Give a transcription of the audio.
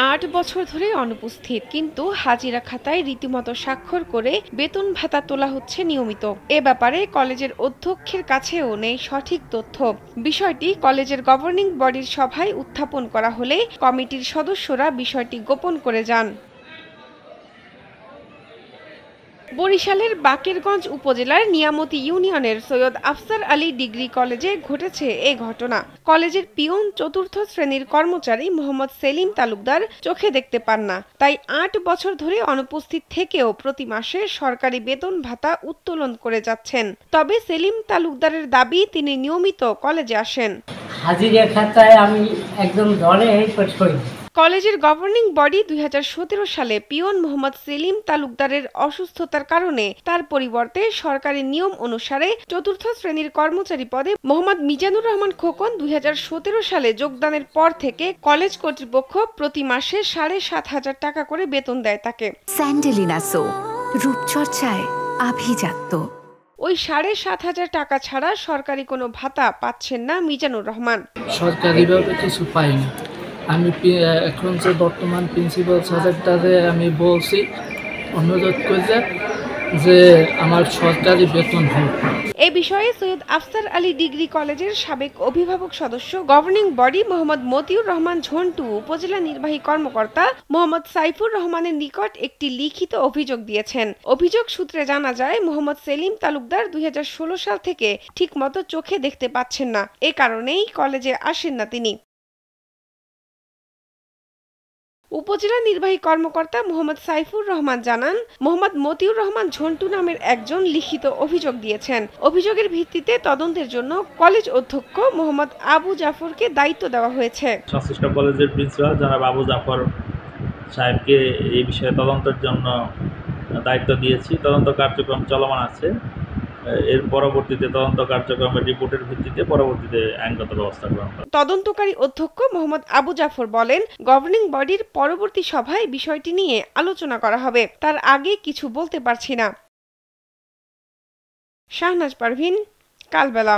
৮ বছর ধরে অনুপস্থিত, কিন্তু হাজিরা খাতায় রীতিমতো স্বাক্ষর করে বেতন ভাতা তোলা হচ্ছে নিয়মিত। এ ব্যাপারে কলেজের অধ্যক্ষের কাছেও নেই সঠিক তথ্য। বিষয়টি কলেজের গভর্নিং বডির সভায় উত্থাপন করা হলে কমিটির সদস্যরা বিষয়টি গোপন করে যান। বরিশালের বাকেরগঞ্জ উপজেলার নিয়ামতি ইউনিয়নের সৈয়দ আফসার আলী ডিগ্রি কলেজে ঘটেছে এ ঘটনা। কলেজের পিয়ন চতুর্থ শ্রেণীর কর্মচারী মোহাম্মদ সেলিম তালুকদার চোখে দেখতে পান না, তাই ৮ বছর ধরে অনুপস্থিত থেকেও প্রতি মাসে সরকারি বেতন ভাতা উত্তোলন করে যাচ্ছেন। তবে সেলিম তালুকদারের দাবি, তিনি নিয়মিত কলেজে আসেন। হাজিরা খাতায় আমি একদম ধরে কলেজের গভর্নিং বডি ২০১৭ সালে পিয়ন মোহাম্মদ সেলিম তালুকদারের অসুস্থতার কারণে তার পরিবর্তে সরকারি নিয়ম অনুসারে চতুর্থ শ্রেণীর কর্মচারী পদে মোহাম্মদ মিজানুর রহমান খোকন ২০১৭ সালে যোগদানের পর থেকে কলেজ কর্তৃপক্ষ প্রতি মাসে ৭,৫০০ টাকা করে বেতন দেয় তাকে। স্যান্ডেলিনা সো, রূপচর্চায় আভিজাত্য। ওই ৭,৫০০ টাকা ছাড়া সরকারি কোনো ভাতা পাচ্ছেন না মিজানুর রহমান। সরকারিভাবে কিছু পাইনি। আমি এখন যে বর্তমান প্রিন্সিপাল স্যারের আমি বলছি, অনুরোধ করছে যে আমার সরকারি বেতন হোক। এ বিষয়ে সৈয়দ আফসার আলী ডিগ্রি কলেজের সাবেক অভিভাবক সদস্য গভর্নিং বডি মোহাম্মদ মতিউর রহমান ঝন্টু উপজেলা নির্বাহী কর্মকর্তা মোহাম্মদ সাইফুর রহমানের নিকট একটি লিখিত অভিযোগ দিয়েছেন। অভিযোগ সূত্রে জানা যায়, মোহাম্মদ সেলিম তালুকদার ২০১৬ সাল থেকে ঠিকমতো চোখে দেখতে পাচ্ছেন না, এ কারণেই কলেজে আসেন না তিনি। উপজেলা নির্বাহী কর্মকর্তা মোহাম্মদ সাইফুর রহমান জানান, মোহাম্মদ মতিউর রহমান ঝন্টু নামের একজন লিখিত অভিযোগ দিয়েছেন। অভিযোগের ভিত্তিতে তদন্তের জন্য কলেজ অধ্যক্ষ মোহাম্মদ আবু জাফরকে দায়িত্ব দেওয়া হয়েছে। সংশ্লিষ্ট কলেজের প্রিন্সিপাল জনাব আবু জাফর সাহেবকে এই বিষয়ে তদন্তের জন্য দায়িত্ব দিয়েছি। তদন্ত কার্যক্রম চলমান আছে। এর পরবর্তীতে তদন্ত কার্যক্রমের রিপোর্টের ভিত্তিতে পরবর্তীতে আইনগত ব্যবস্থা গ্রহণ করা। তদন্তকারী অধ্যক্ষ মোহাম্মদ আবু জাফর বলেন, গভর্নিং বডির পরবর্তী সভায় বিষয়টি নিয়ে আলোচনা করা হবে, তার আগে কিছু বলতে পারছি না। শাহনাজ পারভীন, কালবেলা।